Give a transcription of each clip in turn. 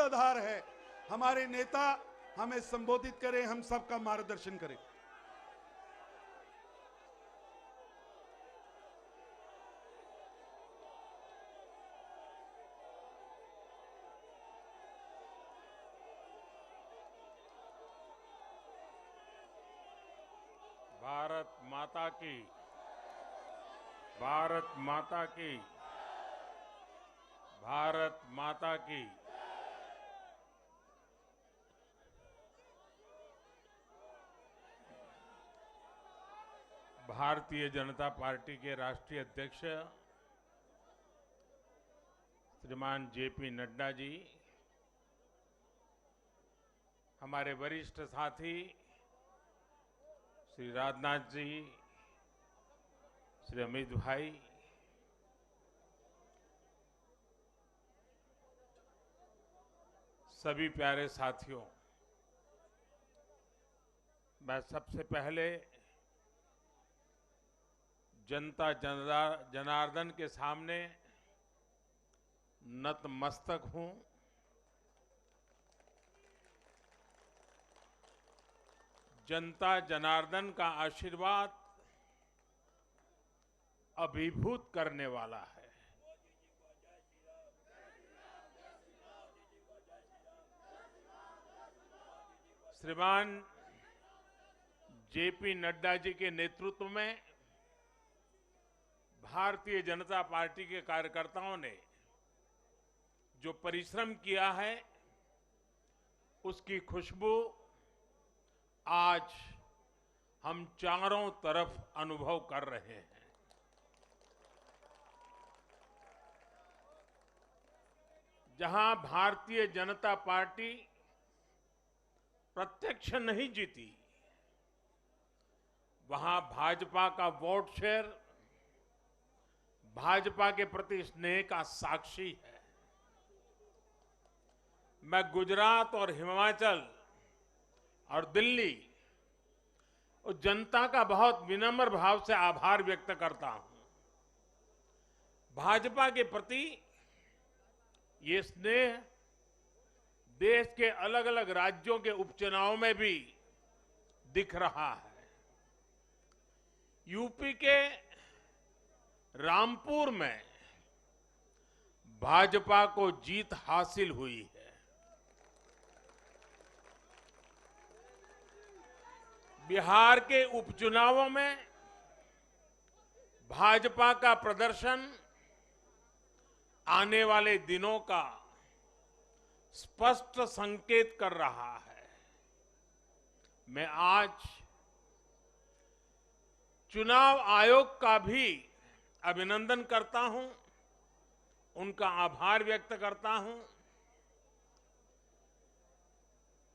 मूलाधार है। हमारे नेता हमें संबोधित करें, हम सबका मार्गदर्शन करें। भारत माता की, भारत माता की, भारत माता की। भारतीय जनता पार्टी के राष्ट्रीय अध्यक्ष श्रीमान जेपी नड्डा जी, हमारे वरिष्ठ साथी श्री राजनाथ जी, श्री अमित भाई, सभी प्यारे साथियों, मैं सबसे पहले जनता जनार्दन के सामने नतमस्तक हूं। जनता जनार्दन का आशीर्वाद अभिभूत करने वाला है। श्रीमान जेपी नड्डा जी के नेतृत्व में भारतीय जनता पार्टी के कार्यकर्ताओं ने जो परिश्रम किया है, उसकी खुशबू आज हम चारों तरफ अनुभव कर रहे हैं। जहां भारतीय जनता पार्टी प्रत्यक्ष नहीं जीती, वहां भाजपा का वोट शेयर भाजपा के प्रति स्नेह का साक्षी है। मैं गुजरात और हिमाचल और दिल्ली और जनता का बहुत विनम्र भाव से आभार व्यक्त करता हूं। भाजपा के प्रति ये स्नेह देश के अलग अलग राज्यों के उपचुनाव में भी दिख रहा है। यूपी के रामपुर में भाजपा को जीत हासिल हुई है। बिहार के उपचुनावों में भाजपा का प्रदर्शन आने वाले दिनों का स्पष्ट संकेत कर रहा है। मैं आज चुनाव आयोग का भी अभिनंदन करता हूं, उनका आभार व्यक्त करता हूं।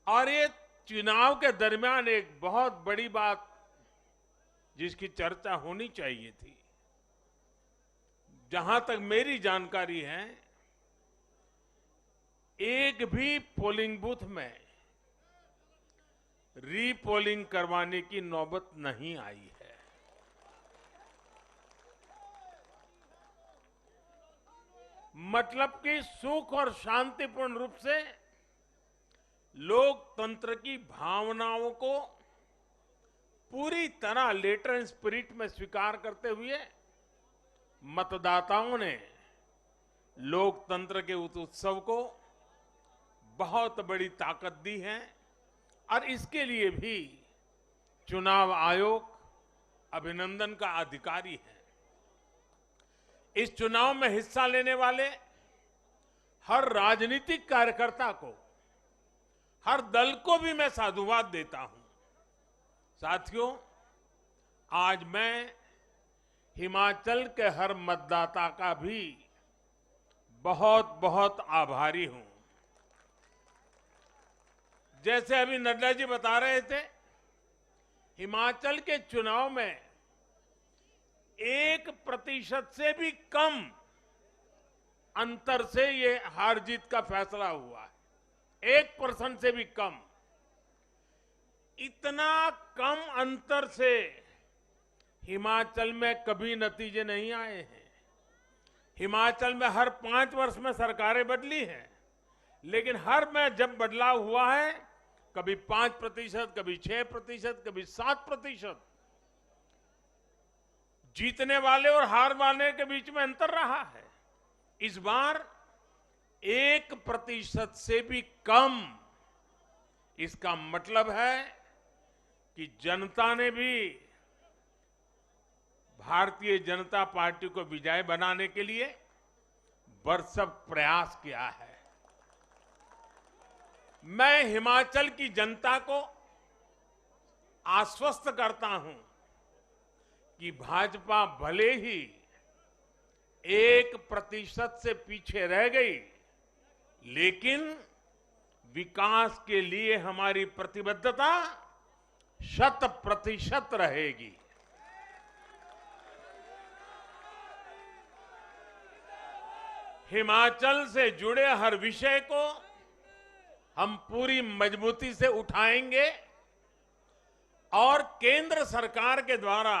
और ये चुनाव के दरमियान एक बहुत बड़ी बात जिसकी चर्चा होनी चाहिए थी, जहां तक मेरी जानकारी है, एक भी पोलिंग बूथ में रीपोलिंग करवाने की नौबत नहीं आई है। मतलब कि सुख और शांतिपूर्ण रूप से लोकतंत्र की भावनाओं को पूरी तरह लेटर एंड स्पिरिट में स्वीकार करते हुए मतदाताओं ने लोकतंत्र के उस उत्सव को बहुत बड़ी ताकत दी है। और इसके लिए भी चुनाव आयोग अभिनंदन का अधिकारी है। इस चुनाव में हिस्सा लेने वाले हर राजनीतिक कार्यकर्ता को, हर दल को भी मैं साधुवाद देता हूं। साथियों, आज मैं हिमाचल के हर मतदाता का भी बहुत बहुत आभारी हूं। जैसे अभी नड्डा जी बता रहे थे, हिमाचल के चुनाव में 1% से भी कम अंतर से ये हार जीत का फैसला हुआ है। 1% से भी कम। इतना कम अंतर से हिमाचल में कभी नतीजे नहीं आए हैं। हिमाचल में हर 5 वर्ष में सरकारें बदली हैं, लेकिन हर में जब बदलाव हुआ है, कभी 5%, कभी 6%, कभी 7%, जीतने वाले और हार वाले के बीच में अंतर रहा है। इस बार 1% से भी कम। इसका मतलब है कि जनता ने भी भारतीय जनता पार्टी को विजय बनाने के लिए भरसक प्रयास किया है। मैं हिमाचल की जनता को आश्वस्त करता हूं कि भाजपा भले ही 1% से पीछे रह गई, लेकिन विकास के लिए हमारी प्रतिबद्धता 100% रहेगी। हिमाचल से जुड़े हर विषय को हम पूरी मजबूती से उठाएंगे और केंद्र सरकार के द्वारा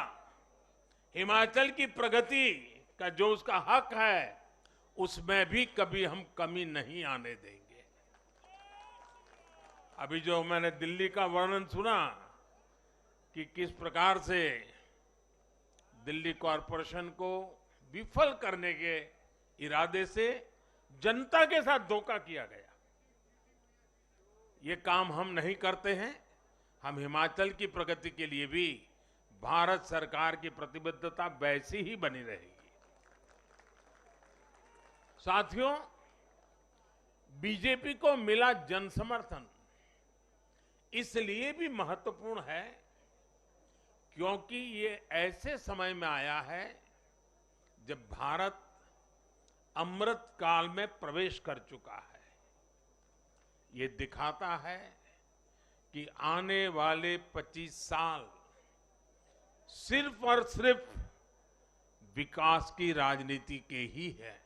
हिमाचल की प्रगति का जो उसका हक है, उसमें भी कभी हम कमी नहीं आने देंगे। अभी जो मैंने दिल्ली का वर्णन सुना कि किस प्रकार से दिल्ली कॉरपोरेशन को विफल करने के इरादे से जनता के साथ धोखा किया गया, ये काम हम नहीं करते हैं। हम हिमाचल की प्रगति के लिए भी भारत सरकार की प्रतिबद्धता वैसी ही बनी रहेगी। साथियों, बीजेपी को मिला जन समर्थन इसलिए भी महत्वपूर्ण है क्योंकि ये ऐसे समय में आया है जब भारत अमृत काल में प्रवेश कर चुका है। ये दिखाता है कि आने वाले 25 साल सिर्फ और सिर्फ विकास की राजनीति के ही है।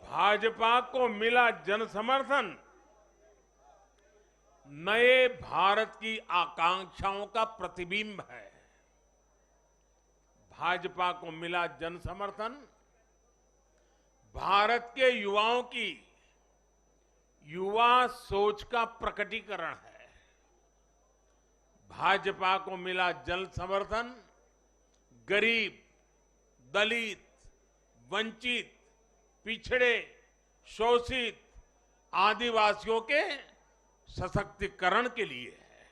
भाजपा को मिला जन समर्थन नए भारत की आकांक्षाओं का प्रतिबिंब है। भाजपा को मिला जन समर्थन भारत के युवाओं की युवा सोच का प्रकटीकरण है। भाजपा को मिला जन समर्थन गरीब, दलित, वंचित, पिछड़े, शोषित, आदिवासियों के सशक्तिकरण के लिए है।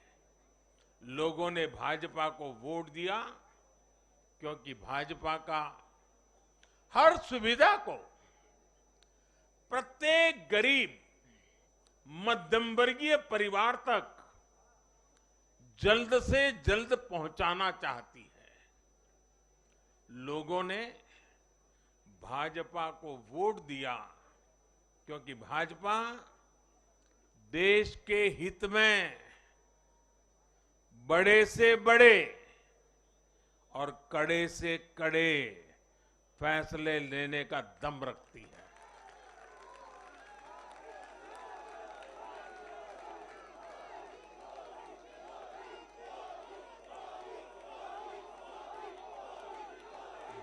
लोगों ने भाजपा को वोट दिया क्योंकि भाजपा का हर सुविधा को प्रत्येक गरीब, मध्यम वर्गीय परिवार तक जल्द से जल्द पहुंचाना चाहती है। लोगों ने भाजपा को वोट दिया क्योंकि भाजपा देश के हित में बड़े से बड़े और कड़े से कड़े फैसले लेने का दम रखती है।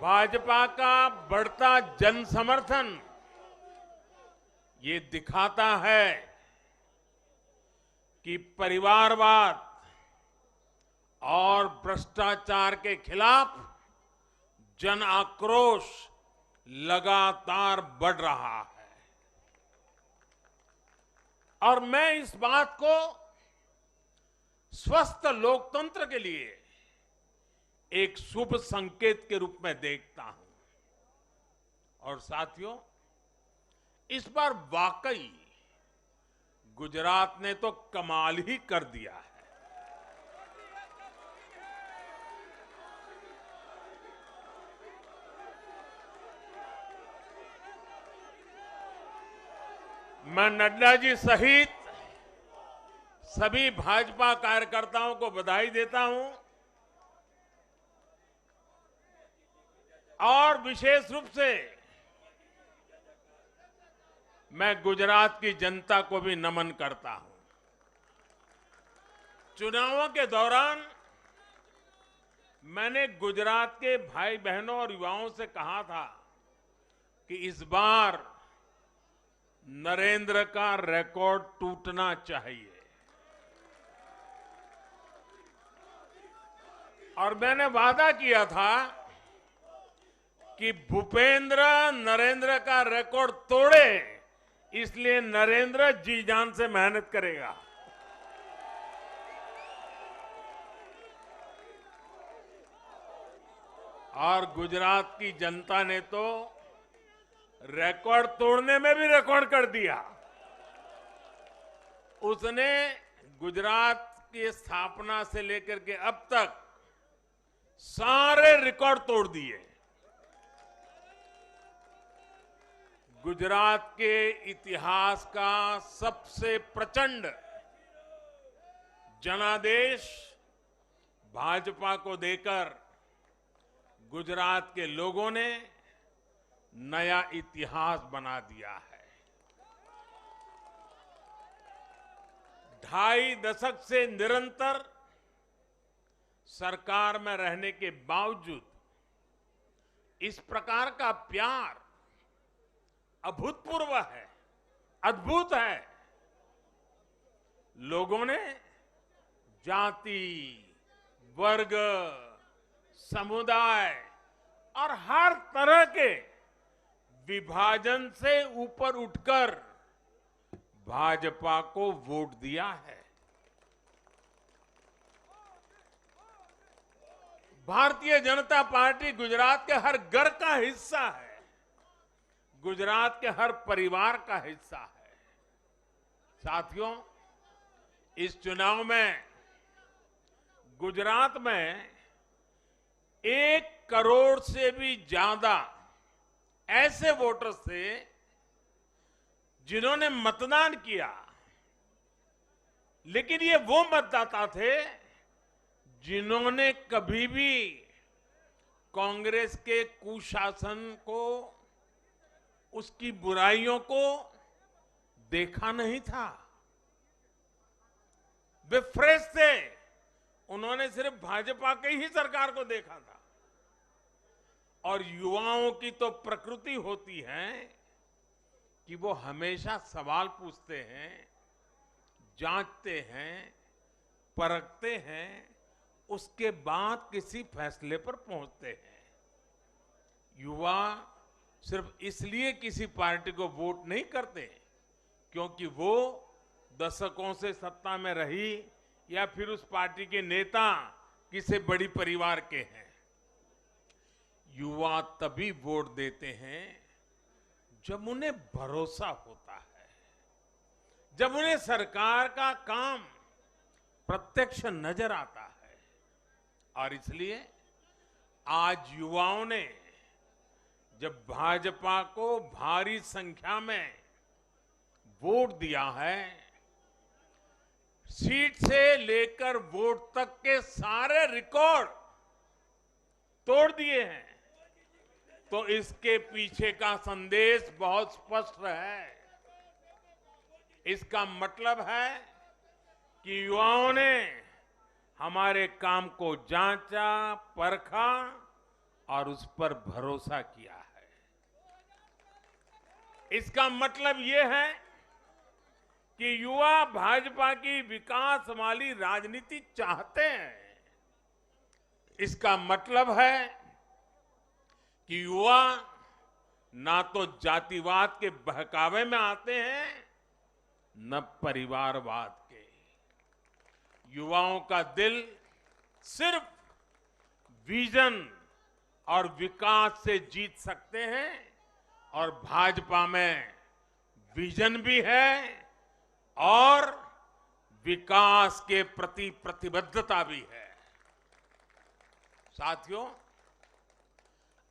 भाजपा का बढ़ता जन समर्थन ये दिखाता है कि परिवारवाद और भ्रष्टाचार के खिलाफ जन आक्रोश लगातार बढ़ रहा है। और मैं इस बात को स्वस्थ लोकतंत्र के लिए एक शुभ संकेत के रूप में देखता हूं। और साथियों, इस बार वाकई गुजरात ने तो कमाल ही कर दिया है। मैं नड्डा जी सहित सभी भाजपा कार्यकर्ताओं को बधाई देता हूं और विशेष रूप से मैं गुजरात की जनता को भी नमन करता हूं। चुनावों के दौरान मैंने गुजरात के भाई बहनों और युवाओं से कहा था कि इस बार नरेंद्र का रिकॉर्ड टूटना चाहिए। और मैंने वादा किया था कि भूपेंद्र नरेंद्र का रिकॉर्ड तोड़े, इसलिए नरेंद्र जी जान से मेहनत करेगा। और गुजरात की जनता ने तो रिकॉर्ड तोड़ने में भी रिकॉर्ड कर दिया। उसने गुजरात की स्थापना से लेकर के अब तक सारे रिकॉर्ड तोड़ दिए। गुजरात के इतिहास का सबसे प्रचंड जनादेश भाजपा को देकर गुजरात के लोगों ने नया इतिहास बना दिया है। 2.5 दशक से निरंतर सरकार में रहने के बावजूद इस प्रकार का प्यार अभूतपूर्व है, अद्भुत है। लोगों ने जाति, वर्ग, समुदाय और हर तरह के विभाजन से ऊपर उठकर भाजपा को वोट दिया है। भारतीय जनता पार्टी गुजरात के हर घर का हिस्सा है, गुजरात के हर परिवार का हिस्सा है। साथियों, इस चुनाव में गुजरात में 1 करोड़ से भी ज्यादा ऐसे वोटर्स थे जिन्होंने मतदान किया, लेकिन ये वो मतदाता थे जिन्होंने कभी भी कांग्रेस के कुशासन को, उसकी बुराइयों को देखा नहीं था। वे फ्रेश थे, उन्होंने सिर्फ भाजपा की ही सरकार को देखा था। और युवाओं की तो प्रकृति होती है कि वो हमेशा सवाल पूछते हैं, जांचते हैं, परखते हैं, उसके बाद किसी फैसले पर पहुंचते हैं। युवा सिर्फ इसलिए किसी पार्टी को वोट नहीं करते क्योंकि वो दशकों से सत्ता में रही या फिर उस पार्टी के नेता किसी बड़ी परिवार के हैं। युवा तभी वोट देते हैं जब उन्हें भरोसा होता है, जब उन्हें सरकार का काम प्रत्यक्ष नजर आता है। और इसलिए आज युवाओं ने जब भाजपा को भारी संख्या में वोट दिया है, सीट से लेकर वोट तक के सारे रिकॉर्ड तोड़ दिए हैं, तो इसके पीछे का संदेश बहुत स्पष्ट है। इसका मतलब है कि युवाओं ने हमारे काम को जांचा, परखा और उस पर भरोसा किया है। इसका मतलब यह है कि युवा भाजपा की विकास वाली राजनीति चाहते हैं। इसका मतलब है कि युवा ना तो जातिवाद के बहकावे में आते हैं, न परिवारवाद के। युवाओं का दिल सिर्फ विजन और विकास से जीत सकते हैं, और भाजपा में विजन भी है और विकास के प्रति प्रतिबद्धता भी है। साथियों,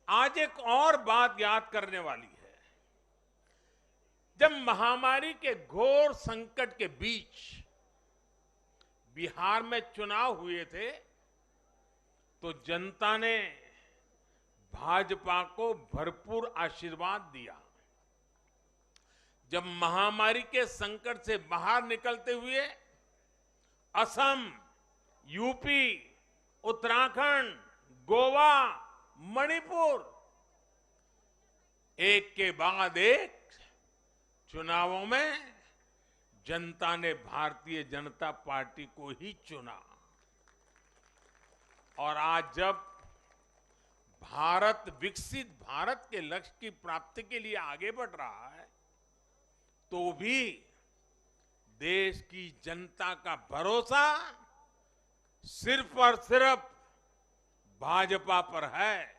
आज एक और बात याद करने वाली है। जब महामारी के घोर संकट के बीच बिहार में चुनाव हुए थे, तो जनता ने भाजपा को भरपूर आशीर्वाद दिया। जब महामारी के संकट से बाहर निकलते हुए असम, यूपी, उत्तराखंड, गोवा, मणिपुर एक के बाद एक चुनावों में जनता ने भारतीय जनता पार्टी को ही चुना और आज जब भारत विकसित भारत के लक्ष्य की प्राप्ति के लिए आगे बढ़ रहा है तो भी देश की जनता का भरोसा सिर्फ और सिर्फ भाजपा पर है।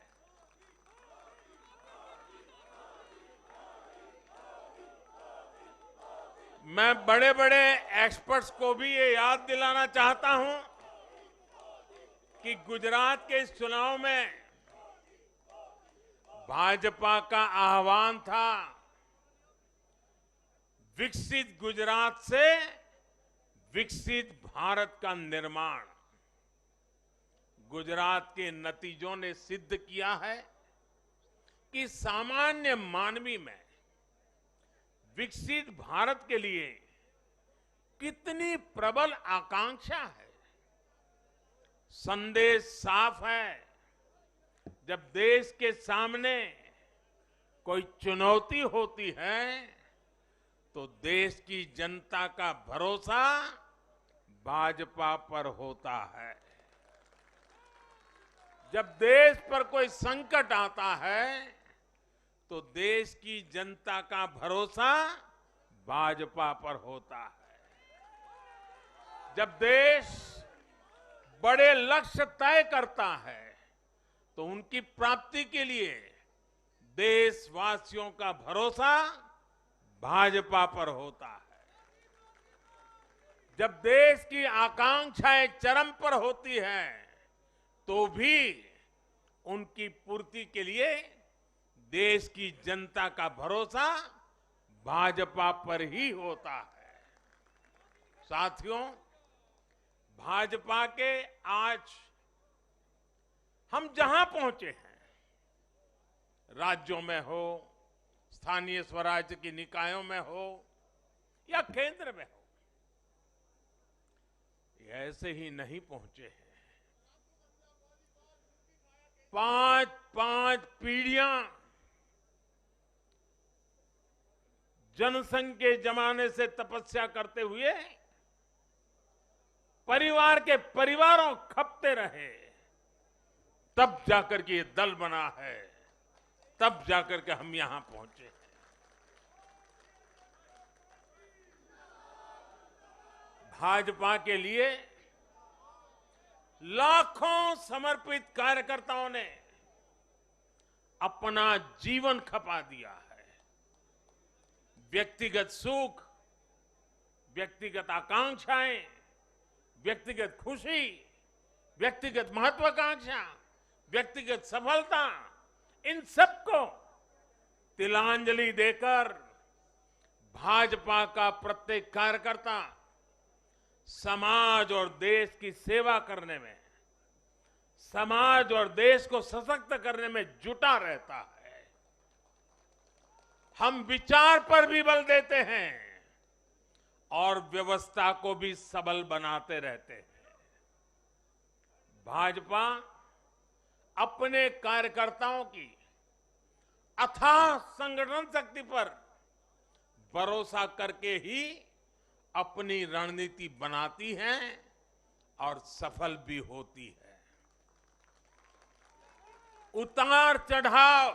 मैं बड़े बड़े एक्सपर्ट्स को भी ये याद दिलाना चाहता हूं कि गुजरात के इस चुनाव में भाजपा का आह्वान था विकसित गुजरात से विकसित भारत का निर्माण। गुजरात के नतीजों ने सिद्ध किया है कि सामान्य मानवी में विकसित भारत के लिए कितनी प्रबल आकांक्षा है। संदेश साफ है, जब देश के सामने कोई चुनौती होती है तो देश की जनता का भरोसा भाजपा पर होता है। जब देश पर कोई संकट आता है तो देश की जनता का भरोसा भाजपा पर होता है। जब देश बड़े लक्ष्य तय करता है तो उनकी प्राप्ति के लिए देशवासियों का भरोसा भाजपा पर होता है। जब देश की आकांक्षाएं चरम पर होती हैं तो भी उनकी पूर्ति के लिए देश की जनता का भरोसा भाजपा पर ही होता है। साथियों, भाजपा के आज हम जहां पहुंचे हैं, राज्यों में हो, स्थानीय स्वराज्य की निकायों में हो या केंद्र में हो, ये ऐसे ही नहीं पहुंचे हैं। 5 पीढ़ियां जनसंघ के जमाने से तपस्या करते हुए परिवार के परिवारों खपते रहे, तब जाकर के ये दल बना है, तब जाकर के हम यहां पहुंचे हैं। भाजपा के लिए लाखों समर्पित कार्यकर्ताओं ने अपना जीवन खपा दिया है। व्यक्तिगत सुख, व्यक्तिगत आकांक्षाएं, व्यक्तिगत खुशी, व्यक्तिगत महत्वाकांक्षा, व्यक्तिगत सफलता, इन सबको तिलांजलि देकर भाजपा का प्रत्येक कार्यकर्ता समाज और देश की सेवा करने में, समाज और देश को सशक्त करने में जुटा रहता है। हम विचार पर भी बल देते हैं और व्यवस्था को भी सबल बनाते रहते हैं। भाजपा अपने कार्यकर्ताओं की अथाह संगठन शक्ति पर भरोसा करके ही अपनी रणनीति बनाती है और सफल भी होती है। उतार चढ़ाव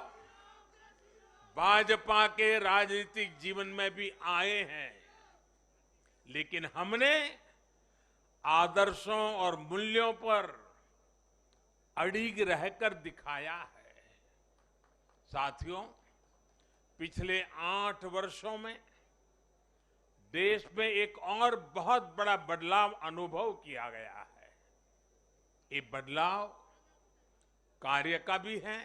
भाजपा के राजनीतिक जीवन में भी आए हैं, लेकिन हमने आदर्शों और मूल्यों पर अड़िग रहकर दिखाया है। साथियों, पिछले 8 वर्षों में देश में एक और बहुत बड़ा बदलाव अनुभव किया गया है। ये बदलाव कार्य का भी है,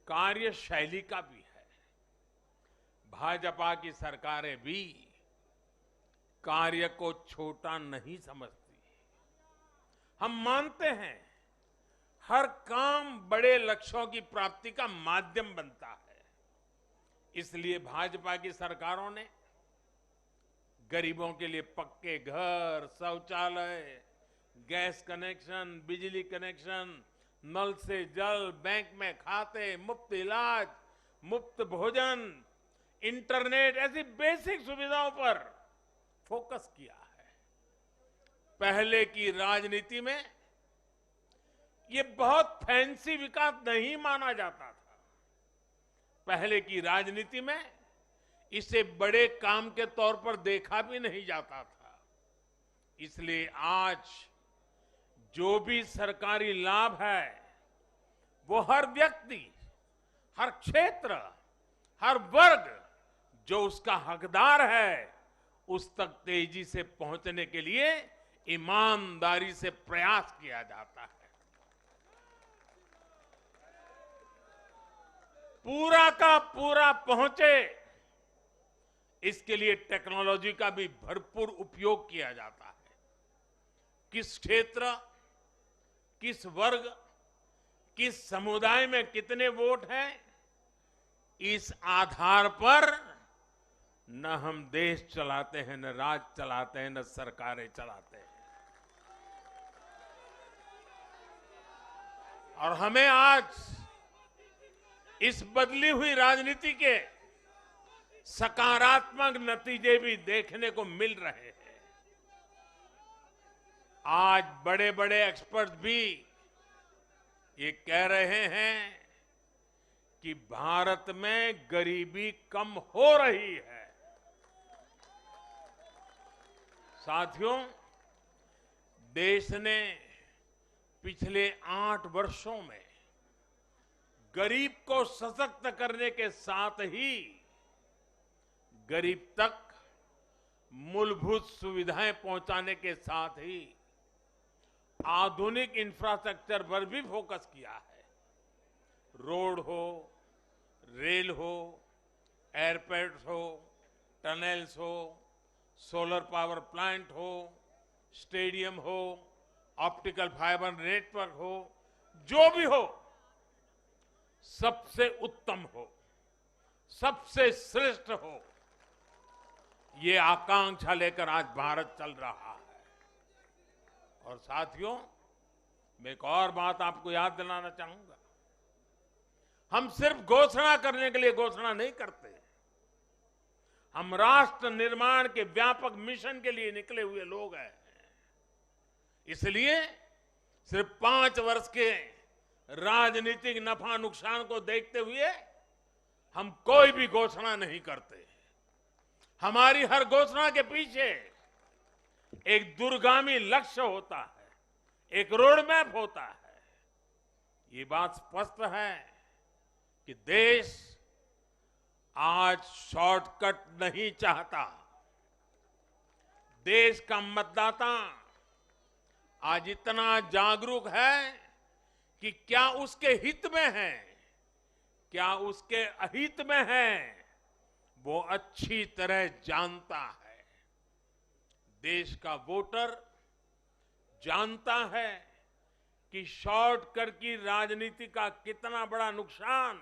कार्यशैली का भी है। भाजपा की सरकारें भी कार्य को छोटा नहीं समझती। हम मानते हैं हर काम बड़े लक्ष्यों की प्राप्ति का माध्यम बनता है। इसलिए भाजपा की सरकारों ने गरीबों के लिए पक्के घर, शौचालय, गैस कनेक्शन, बिजली कनेक्शन, नल से जल, बैंक में खाते, मुफ्त इलाज, मुफ्त भोजन, इंटरनेट ऐसी बेसिक सुविधाओं पर फोकस किया है। पहले की राजनीति में ये बहुत फैंसी विकास नहीं माना जाता था। पहले की राजनीति में इसे बड़े काम के तौर पर देखा भी नहीं जाता था। इसलिए आज जो भी सरकारी लाभ है वो हर व्यक्ति, हर क्षेत्र, हर वर्ग जो उसका हकदार है उस तक तेजी से पहुंचने के लिए ईमानदारी से प्रयास किया जाता है। पूरा का पूरा पहुंचे, इसके लिए टेक्नोलॉजी का भी भरपूर उपयोग किया जाता है। किस क्षेत्र, किस वर्ग, किस समुदाय में कितने वोट हैं, इस आधार पर न हम देश चलाते हैं, न राज्य चलाते हैं, न सरकारें चलाते हैं। और हमें आज इस बदली हुई राजनीति के सकारात्मक नतीजे भी देखने को मिल रहे हैं। आज बड़े बड़े एक्सपर्ट भी ये कह रहे हैं कि भारत में गरीबी कम हो रही है। साथियों, देश ने पिछले 8 वर्षों में गरीब को सशक्त करने के साथ ही गरीब तक मूलभूत सुविधाएं पहुंचाने के साथ ही आधुनिक इंफ्रास्ट्रक्चर पर भी फोकस किया है। रोड हो, रेल हो, एयरपोर्ट हो, टनल्स हो, सोलर पावर प्लांट हो, स्टेडियम हो, ऑप्टिकल फाइबर नेटवर्क हो, जो भी हो सबसे उत्तम हो, सबसे श्रेष्ठ हो, ये आकांक्षा लेकर आज भारत चल रहा है। और साथियों, मैं एक और बात आपको याद दिलाना चाहूंगा। हम सिर्फ घोषणा करने के लिए घोषणा नहीं करते, हम राष्ट्र निर्माण के व्यापक मिशन के लिए निकले हुए लोग हैं। इसलिए सिर्फ 5 वर्ष के राजनीतिक नफा नुकसान को देखते हुए हम कोई भी घोषणा नहीं करते। हमारी हर घोषणा के पीछे एक दूरगामी लक्ष्य होता है, एक रोड मैप होता है। ये बात स्पष्ट है कि देश आज शॉर्टकट नहीं चाहता। देश का मतदाता आज इतना जागरूक है कि क्या उसके हित में है, क्या उसके अहित में है, वो अच्छी तरह जानता है। देश का वोटर जानता है कि शॉर्टकट की राजनीति का कितना बड़ा नुकसान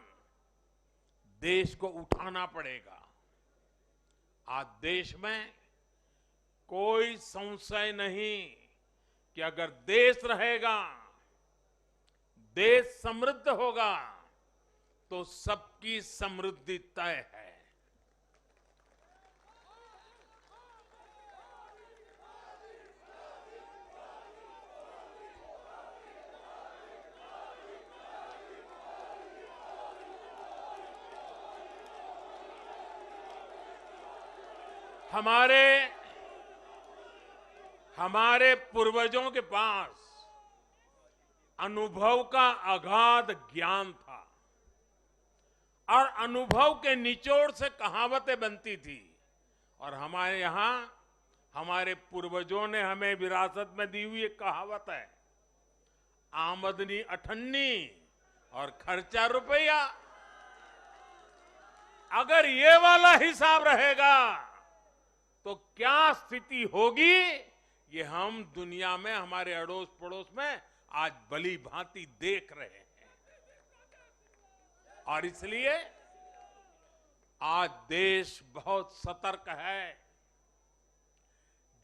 देश को उठाना पड़ेगा। आज देश में कोई संशय नहीं कि अगर देश रहेगा, देश समृद्ध होगा, तो सबकी समृद्धि तय है। हमारे पूर्वजों के पास अनुभव का अगाध ज्ञान था और अनुभव के निचोड़ से कहावतें बनती थी। और हमारे यहां हमारे पूर्वजों ने हमें विरासत में दी हुई एक कहावत है, आमदनी अठन्नी और खर्चा रुपया। अगर ये वाला हिसाब रहेगा तो क्या स्थिति होगी, ये हम दुनिया में हमारे अड़ोस पड़ोस में आज भली भांति देख रहे हैं। और इसलिए आज देश बहुत सतर्क है।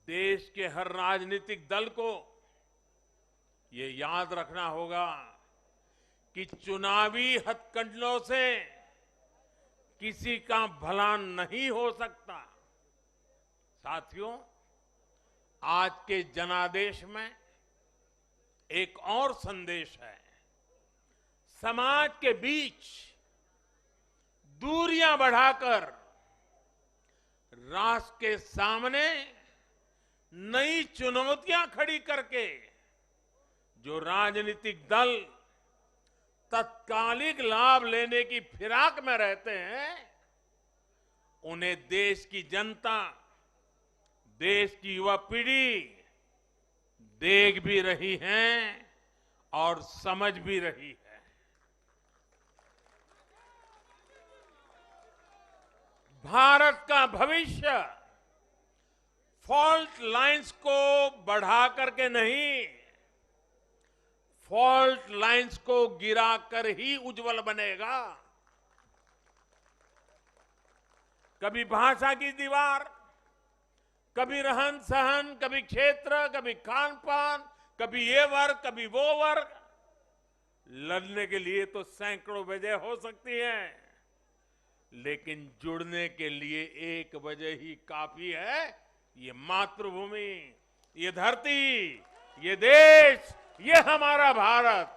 देश के हर राजनीतिक दल को ये याद रखना होगा कि चुनावी हथकंडों से किसी का भला नहीं हो सकता। साथियों, आज के जनादेश में एक और संदेश है। समाज के बीच दूरियां बढ़ाकर राष्ट्र के सामने नई चुनौतियां खड़ी करके जो राजनीतिक दल तत्कालिक लाभ लेने की फिराक में रहते हैं, उन्हें देश की जनता, देश की युवा पीढ़ी देख भी रही है और समझ भी रही है। भारत का भविष्य फॉल्ट लाइंस को बढ़ा करके नहीं, फॉल्ट लाइंस को गिराकर ही उज्जवल बनेगा। कभी भाषा की दीवार, कभी रहन सहन, कभी क्षेत्र, कभी खान पान, कभी ये वर्ग, कभी वो वर्ग। लड़ने के लिए तो सैकड़ों वजह हो सकती हैं, लेकिन जुड़ने के लिए एक वजह ही काफी है। ये मातृभूमि, ये धरती, ये देश, ये हमारा भारत।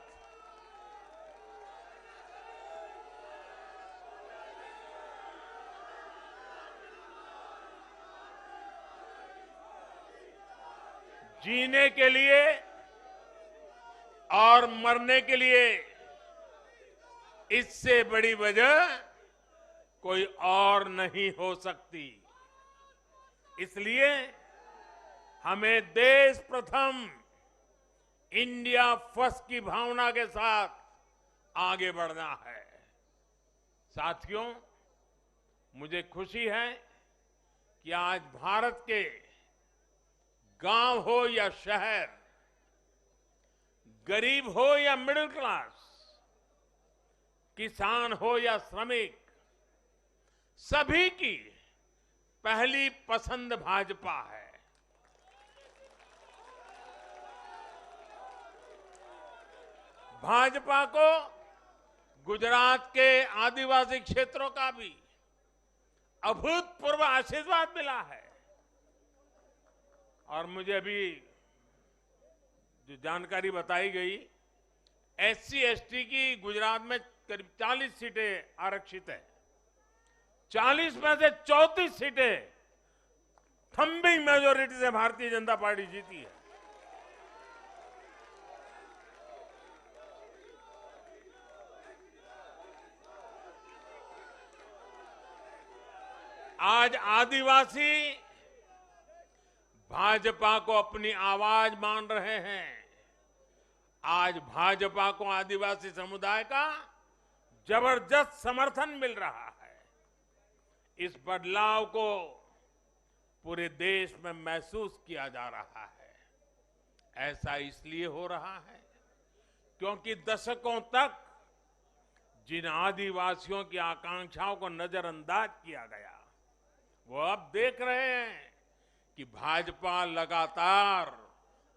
जीने के लिए और मरने के लिए इससे बड़ी वजह कोई और नहीं हो सकती। इसलिए हमें देश प्रथम, इंडिया फर्स्ट की भावना के साथ आगे बढ़ना है। साथियों, मुझे खुशी है कि आज भारत के गांव हो या शहर, गरीब हो या मिडिल क्लास, किसान हो या श्रमिक, सभी की पहली पसंद भाजपा है। भाजपा को गुजरात के आदिवासी क्षेत्रों का भी अभूतपूर्व आशीर्वाद मिला है। और मुझे अभी जो जानकारी बताई गई, एससी एसटी की गुजरात में करीब 40 सीटें आरक्षित है। 40 में से 34 सीटें थम्बिंग मेजोरिटी से भारतीय जनता पार्टी जीती है। आज आदिवासी भाजपा को अपनी आवाज मान रहे हैं। आज भाजपा को आदिवासी समुदाय का जबरदस्त समर्थन मिल रहा है। इस बदलाव को पूरे देश में महसूस किया जा रहा है। ऐसा इसलिए हो रहा है क्योंकि दशकों तक जिन आदिवासियों की आकांक्षाओं को नजरअंदाज किया गया, वो अब देख रहे हैं कि भाजपा लगातार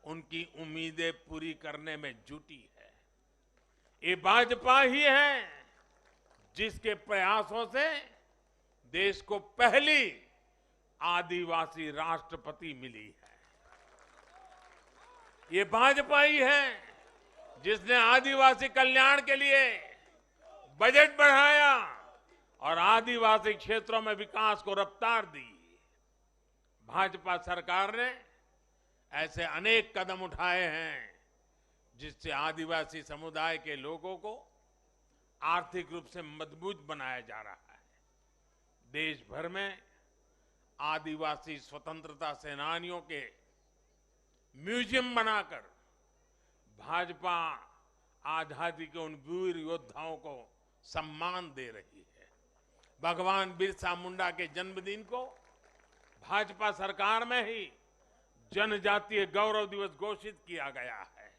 उनकी उम्मीदें पूरी करने में जुटी है। ये भाजपा ही है जिसके प्रयासों से देश को पहली आदिवासी राष्ट्रपति मिली है। ये भाजपा ही है जिसने आदिवासी कल्याण के लिए बजट बढ़ाया और आदिवासी क्षेत्रों में विकास को रफ्तार दी। भाजपा सरकार ने ऐसे अनेक कदम उठाए हैं जिससे आदिवासी समुदाय के लोगों को आर्थिक रूप से मजबूत बनाया जा रहा है। देश भर में आदिवासी स्वतंत्रता सेनानियों के म्यूजियम बनाकर भाजपा आजादी के उन वीर योद्धाओं को सम्मान दे रही है। भगवान बिरसा मुंडा के जन्मदिन को भाजपा सरकार में ही जनजातीय गौरव दिवस घोषित किया गया है।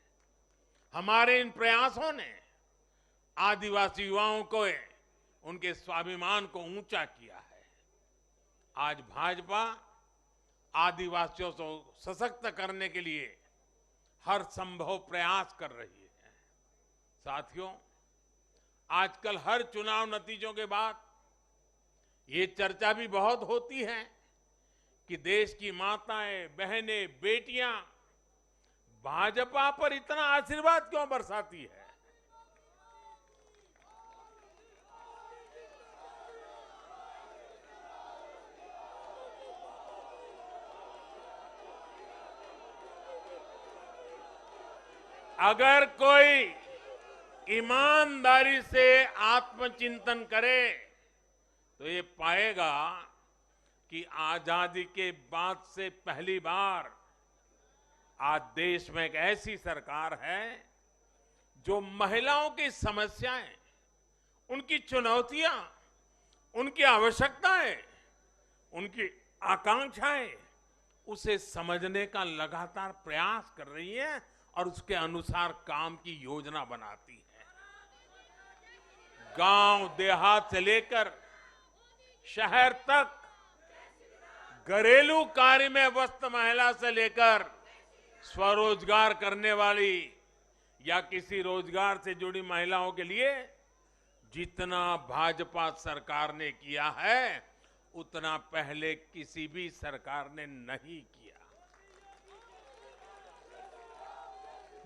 हमारे इन प्रयासों ने आदिवासी युवाओं को उनके स्वाभिमान को ऊंचा किया है। आज भाजपा आदिवासियों को सशक्त करने के लिए हर संभव प्रयास कर रही है। साथियों, आजकल हर चुनाव नतीजों के बाद ये चर्चा भी बहुत होती है कि देश की माताएं, बहनें, बेटियां भाजपा पर इतना आशीर्वाद क्यों बरसाती है। अगर कोई ईमानदारी से आत्मचिंतन करे तो ये पाएगा कि आजादी के बाद से पहली बार आज देश में एक ऐसी सरकार है जो महिलाओं की समस्याएं, उनकी चुनौतियां, उनकी आवश्यकताएं, उनकी आकांक्षाएं, उसे समझने का लगातार प्रयास कर रही है और उसके अनुसार काम की योजना बनाती है। गांव देहात से लेकर शहर तक घरेलू कार्य में व्यस्त महिला से लेकर स्वरोजगार करने वाली या किसी रोजगार से जुड़ी महिलाओं के लिए जितना भाजपा सरकार ने किया है उतना पहले किसी भी सरकार ने नहीं किया।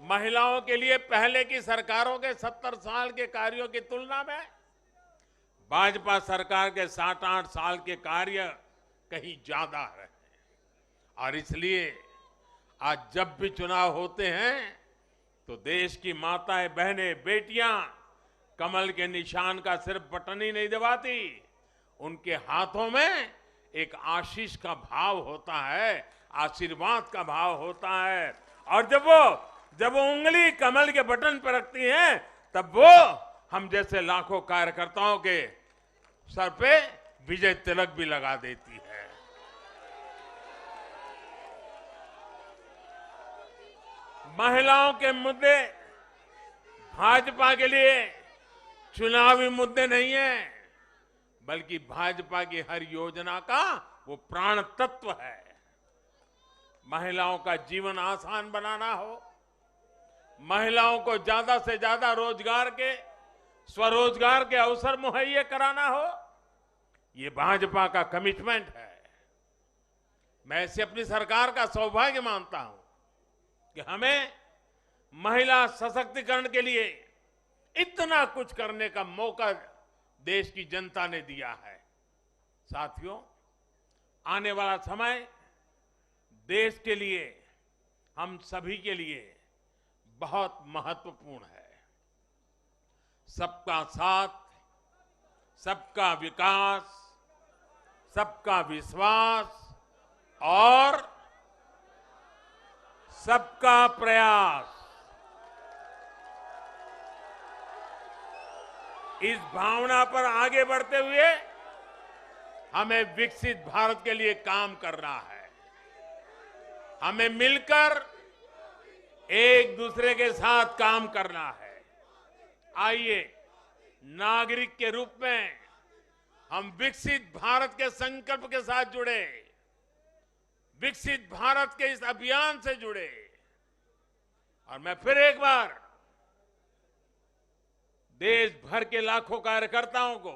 महिलाओं के लिए पहले की सरकारों के 70 साल के कार्यों की तुलना में भाजपा सरकार के 7-8 साल के कार्य कहीं ज्यादा है। और इसलिए आज जब भी चुनाव होते हैं तो देश की माताएं, बहनें, बेटियां कमल के निशान का सिर्फ बटन ही नहीं दबाती, उनके हाथों में एक आशीष का भाव होता है, आशीर्वाद का भाव होता है। और जब वो उंगली कमल के बटन पर रखती हैं तब वो हम जैसे लाखों कार्यकर्ताओं के सर पे विजय तिलक भी लगा देती है। महिलाओं के मुद्दे भाजपा के लिए चुनावी मुद्दे नहीं है, बल्कि भाजपा की हर योजना का वो प्राण तत्व है। महिलाओं का जीवन आसान बनाना हो, महिलाओं को ज्यादा से ज्यादा रोजगार के, स्वरोजगार के अवसर मुहैया कराना हो, ये भाजपा का कमिटमेंट है। मैं इसे अपनी सरकार का सौभाग्य मानता हूं कि हमें महिला सशक्तिकरण के लिए इतना कुछ करने का मौका देश की जनता ने दिया है। साथियों, आने वाला समय देश के लिए, हम सभी के लिए बहुत महत्वपूर्ण है। सबका साथ, सबका विकास, सबका विश्वास और सबका प्रयास, इस भावना पर आगे बढ़ते हुए हमें विकसित भारत के लिए काम करना है। हमें मिलकर एक दूसरे के साथ काम करना है। आइए, नागरिक के रूप में हम विकसित भारत के संकल्प के साथ जुड़े, विकसित भारत के इस अभियान से जुड़े। और मैं फिर एक बार देश भर के लाखों कार्यकर्ताओं को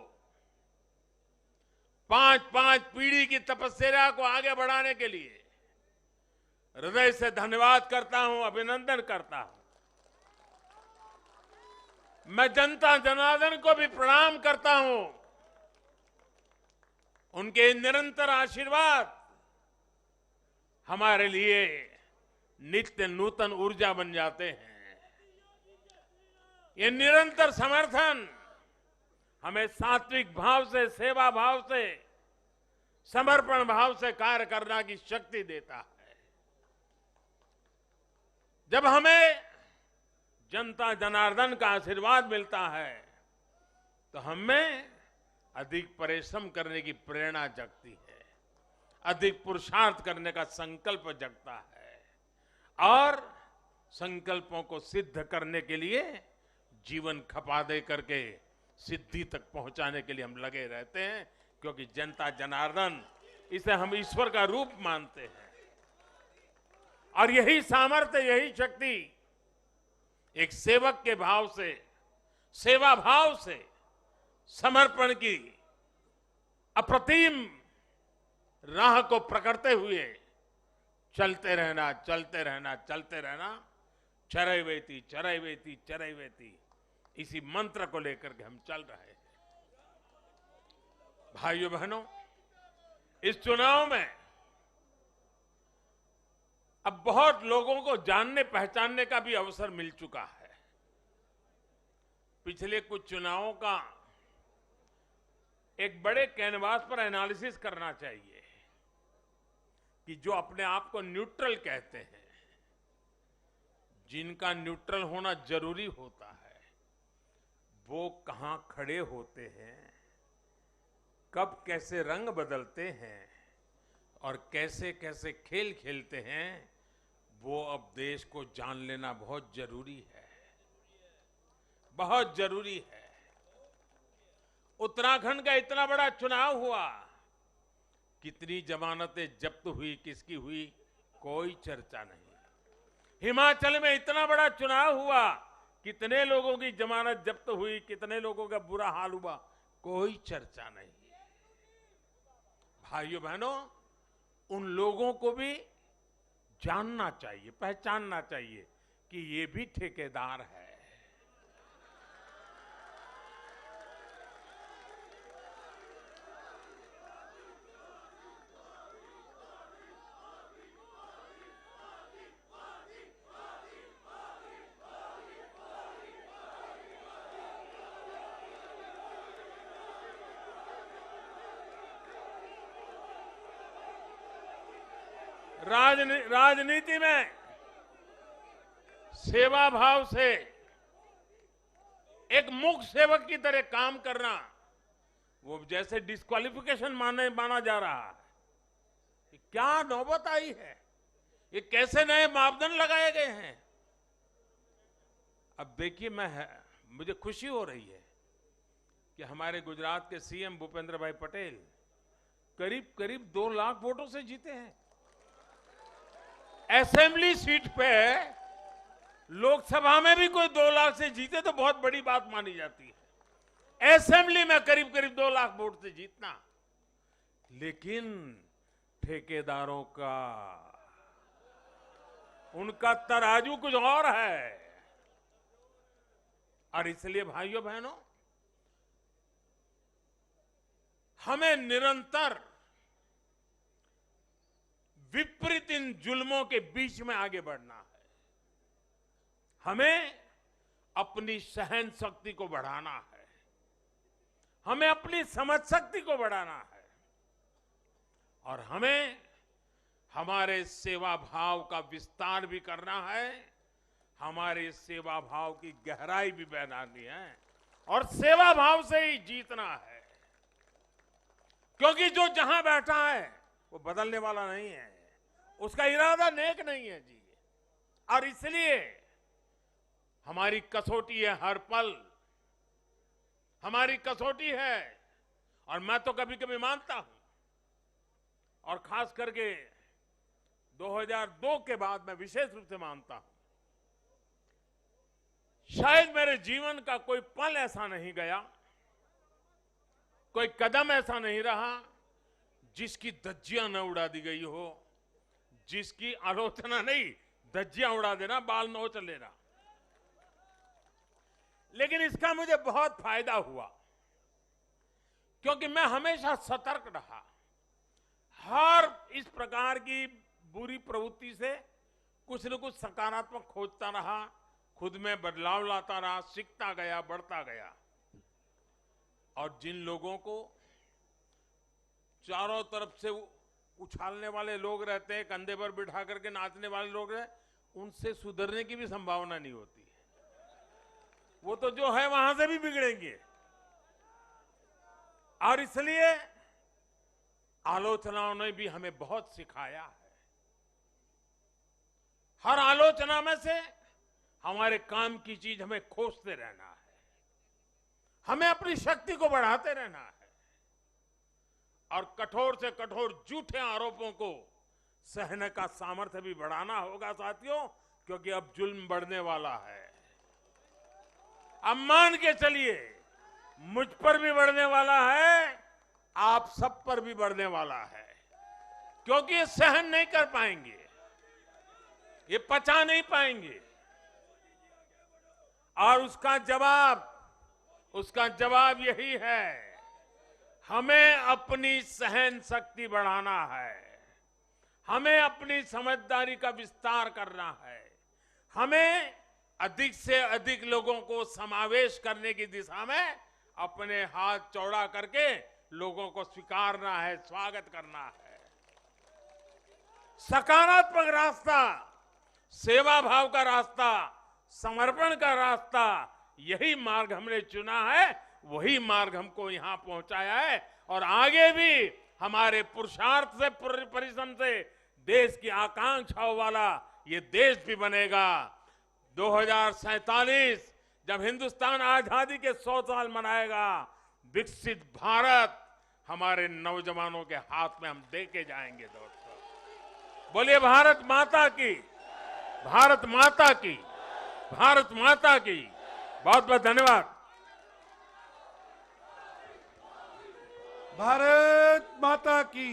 5-5 पीढ़ी की तपस्या को आगे बढ़ाने के लिए हृदय से धन्यवाद करता हूं, अभिनंदन करता हूं। मैं जनता जनार्दन को भी प्रणाम करता हूं। उनके निरंतर आशीर्वाद हमारे लिए नित्य नूतन ऊर्जा बन जाते हैं। ये निरंतर समर्थन हमें सात्विक भाव से, सेवा भाव से, समर्पण भाव से कार्य करने की शक्ति देता है। जब हमें जनता जनार्दन का आशीर्वाद मिलता है तो हमें अधिक परिश्रम करने की प्रेरणा जगती है, अधिक पुरुषार्थ करने का संकल्प जगता है और संकल्पों को सिद्ध करने के लिए जीवन खपा दे करके सिद्धि तक पहुंचाने के लिए हम लगे रहते हैं, क्योंकि जनता जनार्दन, इसे हम ईश्वर का रूप मानते हैं। और यही सामर्थ्य, यही शक्ति एक सेवक के भाव से, सेवा भाव से, समर्पण की अप्रतिम राह को पकड़ते हुए चलते रहना, चलते रहना, चलते रहना, चरैवेति चरैवेति चरैवेति, इसी मंत्र को लेकर के हम चल रहे हैं। भाइयों बहनों, इस चुनाव में अब बहुत लोगों को जानने पहचानने का भी अवसर मिल चुका है। पिछले कुछ चुनावों का एक बड़े कैनवास पर एनालिसिस करना चाहिए कि जो अपने आप को न्यूट्रल कहते हैं, जिनका न्यूट्रल होना जरूरी होता है, वो कहां खड़े होते हैं, कब कैसे रंग बदलते हैं और कैसे कैसे खेल खेलते हैं, वो अब देश को जान लेना बहुत जरूरी है, बहुत जरूरी है। उत्तराखंड का इतना बड़ा चुनाव हुआ, कितनी जमानतें जब्त हुई, किसकी हुई, कोई चर्चा नहीं। हिमाचल में इतना बड़ा चुनाव हुआ, कितने लोगों की जमानत जब्त हुई, कितने लोगों का बुरा हाल हुआ, कोई चर्चा नहीं। भाइयों बहनों, उन लोगों को भी जानना चाहिए, पहचानना चाहिए कि ये भी ठेकेदार है। राजनीति में सेवा भाव से एक मूक सेवक की तरह काम करना, वो जैसे डिस्क्वालिफिकेशन माना जा रहा है। क्या नौबत आई है, ये कैसे नए मापदंड लगाए गए हैं। अब देखिए, मुझे खुशी हो रही है कि हमारे गुजरात के सीएम भूपेंद्र भाई पटेल करीब करीब 2 लाख वोटों से जीते हैं। असेंबली सीट पे लोकसभा में भी कोई 2 लाख से जीते तो बहुत बड़ी बात मानी जाती है। असेंबली में करीब करीब 2 लाख वोट से जीतना, लेकिन ठेकेदारों का, उनका तराजू कुछ और है। और इसलिए भाइयों बहनों, हमें निरंतर विपरीत इन जुल्मों के बीच में आगे बढ़ना है। हमें अपनी सहन शक्ति को बढ़ाना है, हमें अपनी समझ शक्ति को बढ़ाना है, और हमें हमारे सेवा भाव का विस्तार भी करना है, हमारे सेवा भाव की गहराई भी बढ़ानी है, और सेवा भाव से ही जीतना है। क्योंकि जो जहां बैठा है वो बदलने वाला नहीं है, उसका इरादा नेक नहीं है जी। और इसलिए हमारी कसौटी है, हर पल हमारी कसौटी है। और मैं तो कभी कभी मानता हूं, और खास करके 2002 के बाद मैं विशेष रूप से मानता हूं, शायद मेरे जीवन का कोई पल ऐसा नहीं गया, कोई कदम ऐसा नहीं रहा जिसकी धज्जियां न उड़ा दी गई हो, जिसकी आलोचना नहीं, धज्जियां उड़ा देना, बाल नोच लेना। लेकिन इसका मुझे बहुत फायदा हुआ, क्योंकि मैं हमेशा सतर्क रहा। हर इस प्रकार की बुरी प्रवृत्ति से कुछ न कुछ सकारात्मक खोजता रहा, खुद में बदलाव लाता रहा, सीखता गया, बढ़ता गया। और जिन लोगों को चारों तरफ से उछालने वाले लोग रहते हैं, कंधे पर बिठा करके नाचने वाले लोग रहते, उनसे सुधरने की भी संभावना नहीं होती है। वो तो जो है वहां से भी बिगड़ेंगे। और इसलिए आलोचनाओं ने भी हमें बहुत सिखाया है। हर आलोचना में से हमारे काम की चीज हमें खोजते रहना है, हमें अपनी शक्ति को बढ़ाते रहना है, और कठोर से कठोर झूठे आरोपों को सहने का सामर्थ्य भी बढ़ाना होगा साथियों, क्योंकि अब जुल्म बढ़ने वाला है। अब मान के चलिए, मुझ पर भी बढ़ने वाला है, आप सब पर भी बढ़ने वाला है, क्योंकि ये सहन नहीं कर पाएंगे, ये पचा नहीं पाएंगे। और उसका जवाब यही है, हमें अपनी सहन शक्ति बढ़ाना है, हमें अपनी समझदारी का विस्तार करना है, हमें अधिक से अधिक लोगों को समावेश करने की दिशा में अपने हाथ चौड़ा करके लोगों को स्वीकारना है, स्वागत करना है। सकारात्मक रास्ता, सेवा भाव का रास्ता, समर्पण का रास्ता, यही मार्ग हमने चुना है, वही मार्ग हमको यहां पहुंचाया है। और आगे भी हमारे पुरुषार्थ से, परिश्रम से देश की आकांक्षाओं वाला ये देश भी बनेगा। 2047 जब हिंदुस्तान आजादी के 100 साल मनाएगा, विकसित भारत हमारे नौजवानों के हाथ में हम देके जाएंगे। दोस्तों बोलिए भारत माता की, भारत माता की, भारत माता की। बहुत बहुत धन्यवाद। भारत माता की।